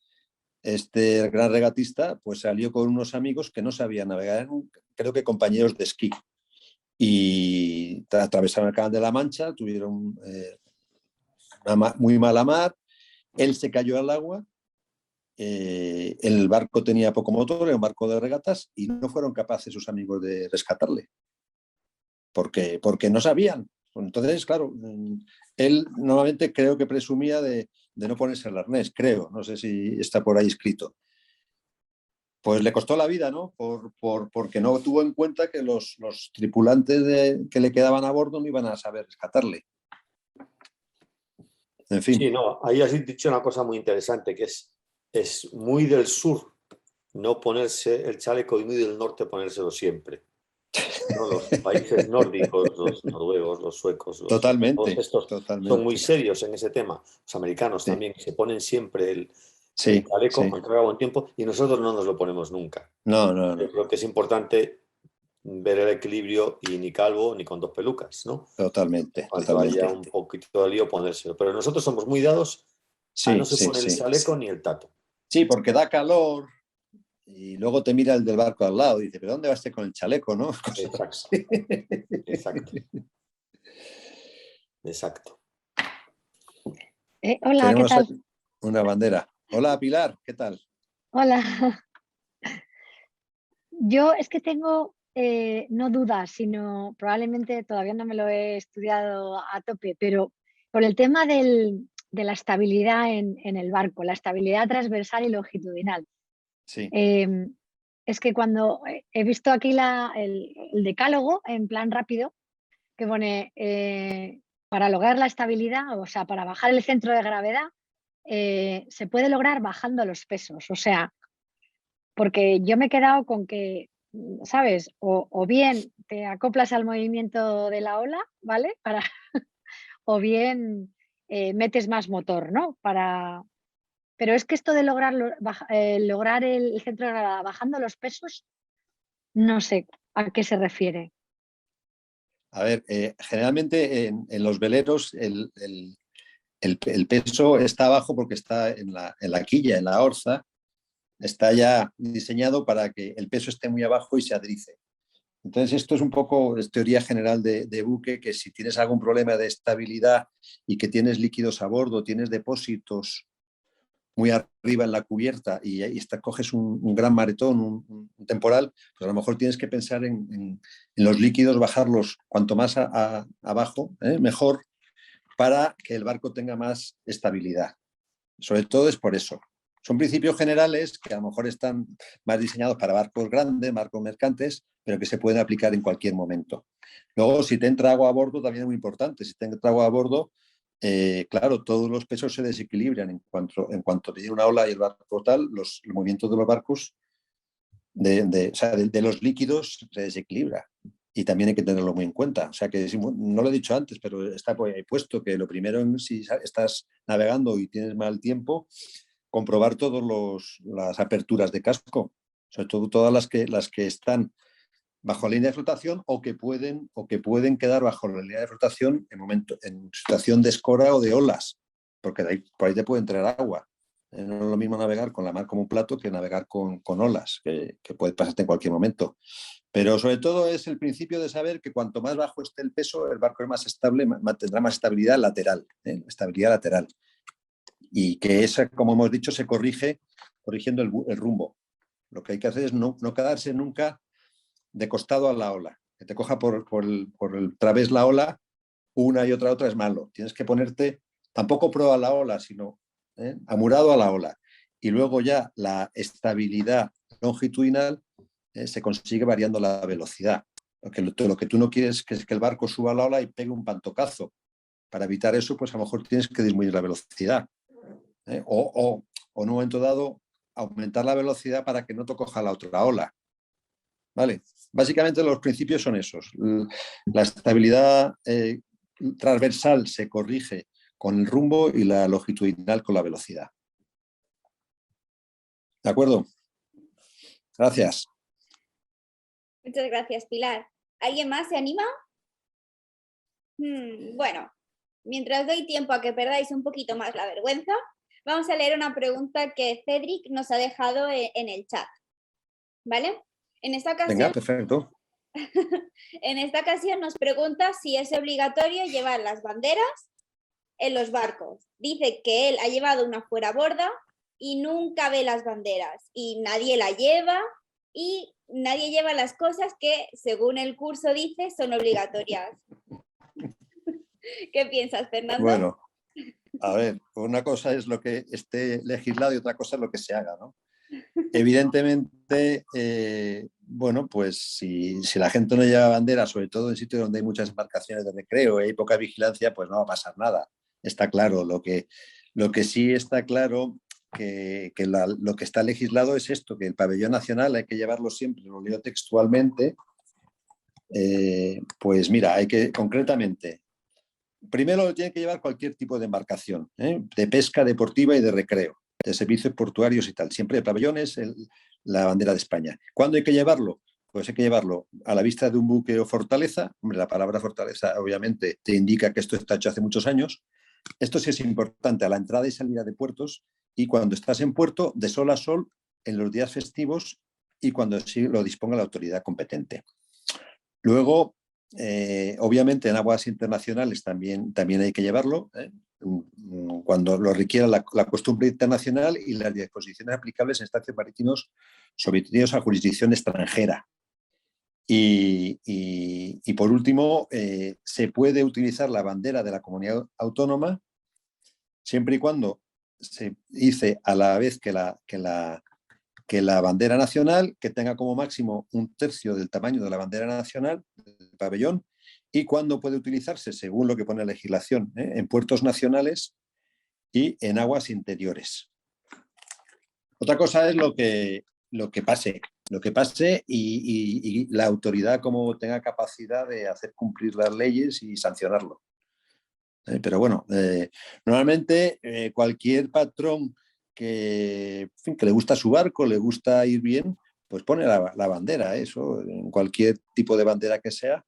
este gran regatista, pues salió con unos amigos que no sabían navegar, eran, creo que compañeros de esquí, y atravesaron el Canal de la Mancha, tuvieron una muy mala mar, él se cayó al agua, el barco tenía poco motor, era un barco de regatas, y no fueron capaces sus amigos de rescatarle, porque no sabían. Entonces, claro, él normalmente creo que presumía de no ponerse el arnés, creo, no sé si está por ahí escrito. Pues le costó la vida, ¿no? Porque no tuvo en cuenta que los tripulantes que le quedaban a bordo no iban a saber rescatarle. En fin. Sí, no, ahí has dicho una cosa muy interesante, que es muy del sur no ponerse el chaleco y muy del norte ponérselo siempre. ¿no? Los países nórdicos, los noruegos, los suecos, todos Totalmente, estos son muy totalmente. serios en ese tema. Los americanos Sí, también se ponen siempre el sí, chaleco, sí. aunque haga buen tiempo, y nosotros no nos lo ponemos nunca. No, no, Yo no. creo que es importante ver el equilibrio y ni calvo ni con dos pelucas, ¿no? Totalmente, Cuanto haya totalmente. un poquito de lío, ponérselo. Pero nosotros somos muy dados a no Sí, se sí, pone el sí. chaleco ni el tato. Sí, porque da calor y luego te mira el del barco al lado y dice, ¿pero dónde vas con el chaleco, no? Cosas Exacto, así. exacto, exacto. Hola, ¿qué Tenemos tal? una bandera. Hola, Pilar, ¿qué tal? Hola. Yo es que tengo, no dudas, sino probablemente todavía no me lo he estudiado a tope, pero por el tema de la estabilidad en el barco, la estabilidad transversal y longitudinal. Sí, Eh, es que cuando he visto aquí el decálogo en plan rápido, que pone para lograr la estabilidad, o sea, para bajar el centro de gravedad, se puede lograr bajando los pesos. O sea, porque yo me he quedado con que, ¿sabes? O bien te acoplas al movimiento de la ola, ¿vale? O bien metes más motor, ¿no? Pero es que esto de lograr el centro de gravedad bajando los pesos, no sé a qué se refiere. a ver, generalmente en los veleros el peso está abajo porque está en la quilla, en la orza, está ya diseñado para que el peso esté muy abajo y se adrice. Entonces, esto es un poco es teoría general de buque, que si tienes algún problema de estabilidad y que tienes líquidos a bordo, tienes depósitos muy arriba en la cubierta y coges un gran maretón, un temporal, pues a lo mejor tienes que pensar en los líquidos, bajarlos cuanto más abajo, mejor, para que el barco tenga más estabilidad. Sobre todo es por eso. Son principios generales que a lo mejor están más diseñados para barcos grandes, barcos mercantes, pero que se pueden aplicar en cualquier momento. Luego, si te entra agua a bordo, también es muy importante. Si te entra agua a bordo, claro, todos los pesos se desequilibran. En cuanto te viene una ola y el barco tal, los movimientos de los barcos, o sea, de los líquidos, se desequilibra. Y también hay que tenerlo muy en cuenta. O sea, que no lo he dicho antes, pero está ahí puesto que lo primero, si estás navegando y tienes mal tiempo, comprobar todas las aperturas de casco, sobre todo todas las que están bajo la línea de flotación o que pueden quedar bajo la línea de flotación en situación de escora o de olas, porque por ahí te puede entrar agua. No es lo mismo navegar con la mar como un plato que navegar con olas, que puede pasarte en cualquier momento. Pero sobre todo es el principio de saber que cuanto más bajo esté el peso, el barco es más estable, tendrá más estabilidad lateral, estabilidad lateral. Y que esa, como hemos dicho, se corrige corrigiendo el rumbo. Lo que hay que hacer es no quedarse nunca de costado a la ola. Que te coja por el través la ola, una y otra es malo. Tienes que ponerte tampoco pro a la ola, sino amurado a la ola. Y luego ya la estabilidad longitudinal se consigue variando la velocidad. Porque lo que tú no quieres es que el barco suba a la ola y pegue un pantocazo. Para evitar eso, pues a lo mejor tienes que disminuir la velocidad. O en un momento dado, aumentar la velocidad para que no te coja la otra ola. ¿Vale? Básicamente los principios son esos. La estabilidad transversal se corrige con el rumbo y la longitudinal con la velocidad. ¿De acuerdo? Gracias. Muchas gracias, Pilar. ¿Alguien más se anima? Bueno, mientras doy tiempo a que perdáis un poquito más la vergüenza, vamos a leer una pregunta que Cedric nos ha dejado en el chat. ¿Vale? En esta ocasión, Venga, perfecto. en esta ocasión nos pregunta si es obligatorio llevar las banderas en los barcos. Dice que él ha llevado una fuera borda y nunca ve las banderas y nadie la lleva y nadie lleva las cosas que, según el curso dice, son obligatorias. ¿Qué piensas, Fernando? Bueno, a ver, una cosa es lo que esté legislado y otra cosa es lo que se haga, ¿no? Evidentemente, bueno, pues si la gente no lleva bandera, sobre todo en sitios donde hay muchas embarcaciones de recreo y hay poca vigilancia, pues no va a pasar nada. Está claro. Lo que sí está claro que lo que está legislado es esto, que el pabellón nacional hay que llevarlo siempre, lo leo textualmente, Pues mira, hay que concretamente, primero lo tiene que llevar cualquier tipo de embarcación, de pesca deportiva y de recreo, de servicios portuarios y tal. Siempre el pabellón es la bandera de España. ¿Cuándo hay que llevarlo? Pues hay que llevarlo a la vista de un buque o fortaleza. Hombre, la palabra fortaleza obviamente te indica que esto está hecho hace muchos años. Esto sí es importante a la entrada y salida de puertos, y cuando estás en puerto de sol a sol en los días festivos y cuando sí lo disponga la autoridad competente. Luego, obviamente en aguas internacionales también hay que llevarlo, cuando lo requiera la costumbre internacional y las disposiciones aplicables en espacios marítimos sometidos a jurisdicción extranjera. Y por último, se puede utilizar la bandera de la comunidad autónoma siempre y cuando se hice a la vez que la bandera nacional, que tenga como máximo 1/3 del tamaño de la bandera nacional del pabellón, y cuando puede utilizarse, según lo que pone la legislación, en puertos nacionales y en aguas interiores. Otra cosa es lo que pase y la autoridad como tenga capacidad de hacer cumplir las leyes y sancionarlo. Pero bueno, normalmente cualquier patrón que le gusta su barco, le gusta ir bien, pues pone la bandera, eso, en cualquier tipo de bandera que sea.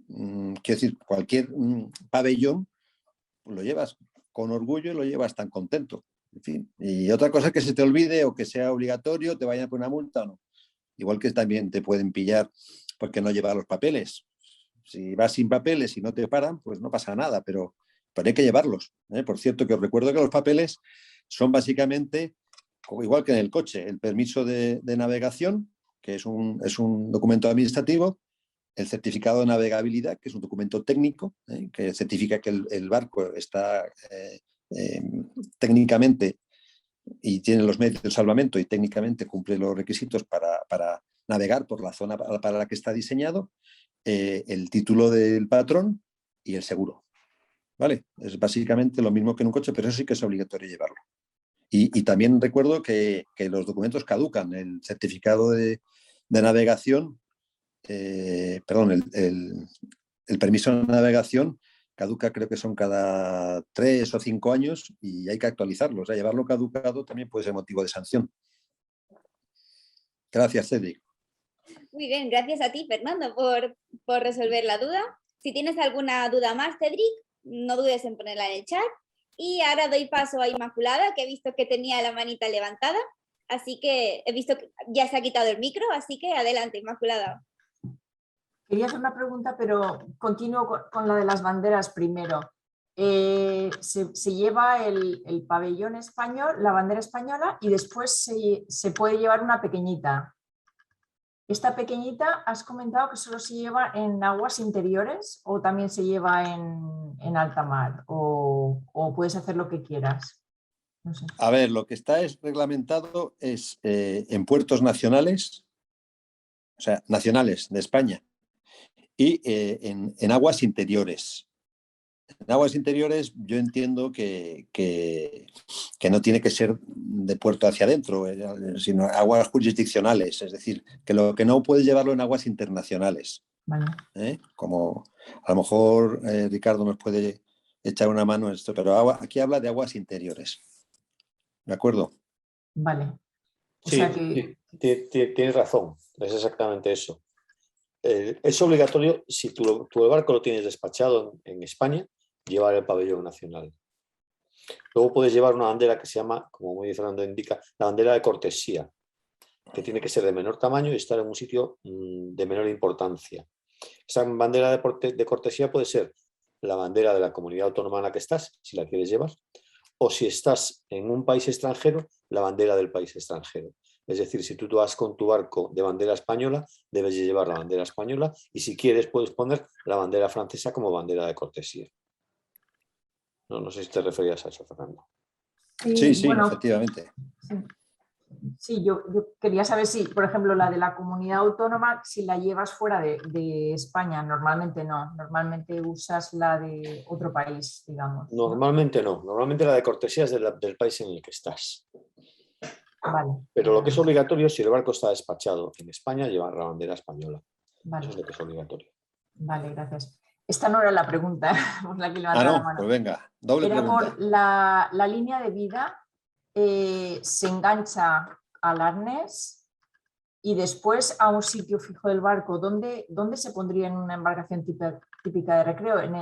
Quiero decir, cualquier pabellón, pues lo llevas con orgullo y lo llevas tan contento. En fin. Y otra cosa es que se te olvide o que sea obligatorio, te vayan a poner una multa o no. Igual que también te pueden pillar porque no llevas los papeles. Si vas sin papeles y no te paran, pues no pasa nada, pero hay que llevarlos. Por cierto, que os recuerdo que los papeles son básicamente, igual que en el coche, el permiso de navegación, que es un documento administrativo, el certificado de navegabilidad, que es un documento técnico, que certifica que el barco está técnicamente y tiene los medios de salvamento y técnicamente cumple los requisitos para navegar por la zona para la que está diseñado, el título del patrón y el seguro. ¿Vale? Es básicamente lo mismo que en un coche, pero eso sí que es obligatorio llevarlo. Y también recuerdo que los documentos caducan. El certificado de navegación, perdón, el permiso de navegación caduca, creo que son cada 3 o 5 años y hay que actualizarlo. O sea, llevarlo caducado también puede ser motivo de sanción. Gracias, Cedric. Muy bien, gracias a ti, Fernando, por resolver la duda. Si tienes alguna duda más, Cedric, no dudes en ponerla en el chat. Y ahora doy paso a Inmaculada, que he visto que tenía la manita levantada. Así que he visto que ya se ha quitado el micro, así que adelante, Inmaculada. Quería hacer una pregunta, pero continúo con la de las banderas primero. Se lleva el pabellón español, la bandera española, y después se puede llevar una pequeñita. Esta pequeñita has comentado que solo se lleva en aguas interiores o también se lleva en alta mar, o puedes hacer lo que quieras. No sé. A ver, lo que está reglamentado es en puertos nacionales, o sea, nacionales de España, y en aguas interiores. En aguas interiores yo entiendo que no tiene que ser de puerto hacia adentro, sino aguas jurisdiccionales, es decir, que lo que no puedes llevarlo en aguas internacionales. Vale. Como a lo mejor Ricardo nos puede echar una mano en esto, pero aquí habla de aguas interiores. ¿De acuerdo? Vale. O Sí, sea que... tienes razón, es exactamente eso. Es obligatorio, si tu barco lo tienes despachado en España, llevar el pabellón nacional. Luego puedes llevar una bandera que se llama, como muy Fernando indica, la bandera de cortesía, que tiene que ser de menor tamaño y estar en un sitio de menor importancia. Esa bandera de cortesía puede ser la bandera de la comunidad autónoma en la que estás, si la quieres llevar, o si estás en un país extranjero, la bandera del país extranjero. Es decir, si tú vas con tu barco de bandera española, debes de llevar la bandera española, y si quieres puedes poner la bandera francesa como bandera de cortesía. No sé si te referías a eso, Fernando. Sí, bueno, efectivamente. Sí, yo quería saber si, por ejemplo, la de la comunidad autónoma, si la llevas fuera de España. Normalmente no, normalmente usas la de otro país, digamos. Normalmente no, normalmente la de cortesía es del país en el que estás. Vale. Pero lo que es obligatorio, si el barco está despachado en España, llevar la bandera española. Vale, Eso es lo que es obligatorio. vale, gracias. Esta no era la pregunta por la que Ah, levantaba la no, mano. pues venga, doble Era pregunta. por la línea de vida, se engancha al arnés y después a un sitio fijo del barco. ¿Dónde se pondría en una embarcación típica de recreo? ¿En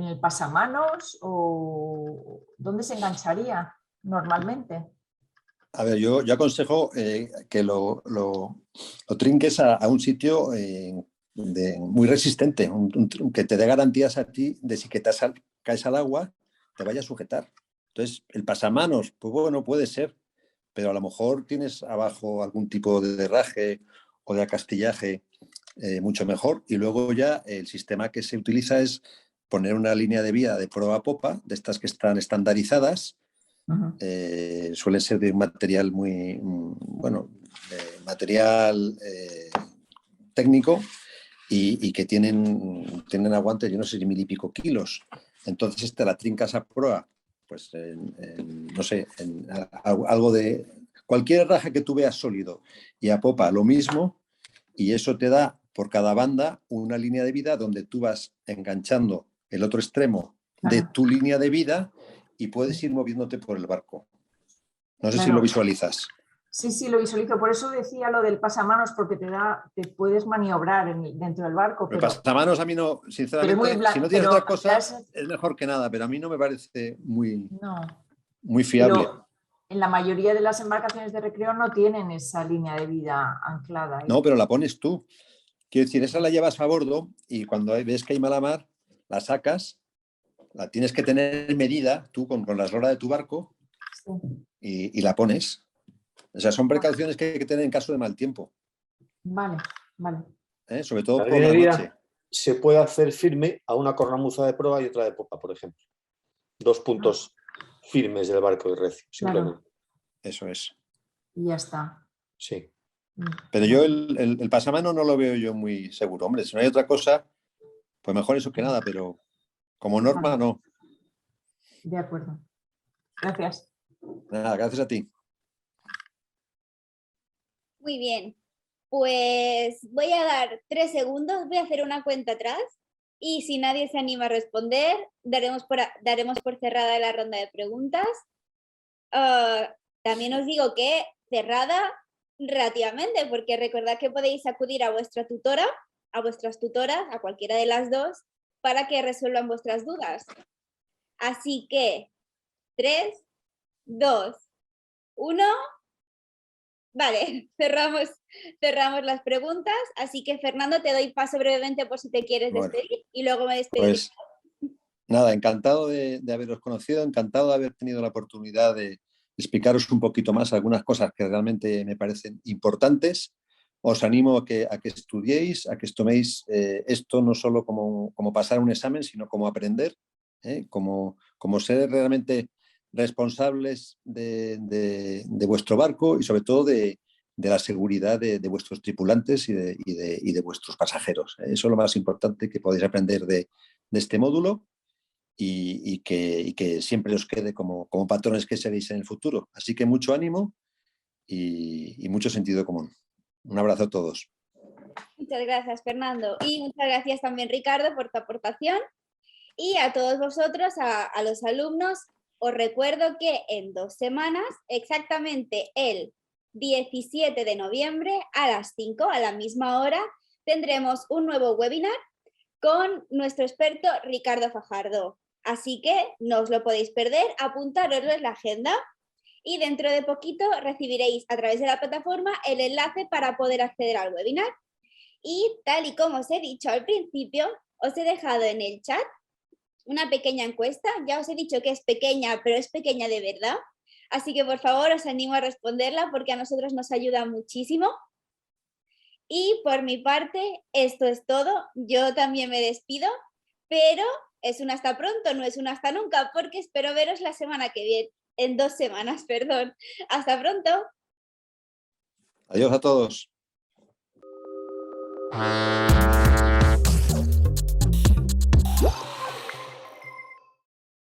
el pasamanos o dónde se engancharía normalmente? A ver, yo aconsejo que lo trinques a un sitio muy resistente, que te dé garantías a ti de si que caes al agua, te vaya a sujetar. Entonces, el pasamanos, pues bueno, puede ser, pero a lo mejor tienes abajo algún tipo de herraje o de acastillaje mucho mejor. Y luego ya el sistema que se utiliza es poner una línea de vida de proa a popa, de estas que están estandarizadas. Ujú. Suelen ser de un material muy, bueno, material técnico y que tienen aguante, yo no sé, 1000 y pico kilos. Entonces te la trincas a proa, pues no sé, algo de cualquier herraje que tú veas sólido, y a popa lo mismo, y eso te da por cada banda una línea de vida donde tú vas enganchando el otro extremo de Claro, tu línea de vida y puedes ir moviéndote por el barco. No sé si lo claro. visualizas. Sí, sí, lo visualizo. Por eso decía lo del pasamanos, porque te puedes maniobrar dentro del barco, El pasamanos a mí no, pero es muy sinceramente, si no tienes pero otra cosa, es mejor que nada, pero a mí no me parece muy, no. muy fiable. Pero en la mayoría de las embarcaciones de recreo no tienen esa línea de vida anclada ahí. No, pero la pones tú. Quiero decir, esa la llevas a bordo y cuando ves que hay mala mar, la sacas, la tienes que tener medida tú con la eslora de tu barco Sí. y la pones. O sea, son precauciones que hay que tener en caso de mal tiempo, Vale, vale. sobre La todo por línea la de noche. vida se puede hacer firme a una cornamuza de proa y otra de popa, por ejemplo. 2 puntos firmes del barco de recio, simplemente. Claro, Eso es. y ya está. Sí. Pero yo Vale. el pasamano no lo veo yo muy seguro. Hombre, si no hay otra cosa, pues mejor eso que nada, pero como norma Vale, no. de acuerdo. Gracias. Nada, gracias a ti. Muy bien. Pues voy a dar 3 segundos, voy a hacer una cuenta atrás y si nadie se anima a responder, daremos por cerrada la ronda de preguntas. También os digo que cerrada relativamente, porque recordad que podéis acudir a vuestra tutora, a vuestras tutoras, a cualquiera de las dos, para que resuelvan vuestras dudas. Así que 3, 2, 1. Vale, cerramos las preguntas. Así que, Fernando, te doy paso brevemente por si te quieres Bueno, despedir y luego me despediré. pues nada, encantado de haberos conocido, encantado de haber tenido la oportunidad de explicaros un poquito más algunas cosas que realmente me parecen importantes. Os animo a que estudiéis, a que toméis esto no solo como pasar un examen, sino como aprender, como ser realmente responsables de vuestro barco y sobre todo de la seguridad de vuestros tripulantes y de vuestros pasajeros. Eso es lo más importante que podéis aprender de este módulo y que siempre os quede como patrones que seguís en el futuro. Así que mucho ánimo y mucho sentido común. Un abrazo a todos. Muchas gracias, Fernando. Y muchas gracias también, Ricardo, por tu aportación. Y a todos vosotros, a los alumnos, os recuerdo que en 2 semanas, exactamente el 17 de noviembre a las 5, a la misma hora, tendremos un nuevo webinar con nuestro experto Ricardo Fajardo. Así que no os lo podéis perder, apuntároslo en la agenda y dentro de poquito recibiréis a través de la plataforma el enlace para poder acceder al webinar. Y tal y como os he dicho al principio, os he dejado en el chat una pequeña encuesta. Ya os he dicho que es pequeña, pero es pequeña de verdad. Así que por favor os animo a responderla porque a nosotros nos ayuda muchísimo. Y por mi parte, esto es todo. Yo también me despido, pero es un hasta pronto, no es un hasta nunca, porque espero veros la semana que viene, en 2 semanas, perdón. Hasta pronto. Adiós a todos.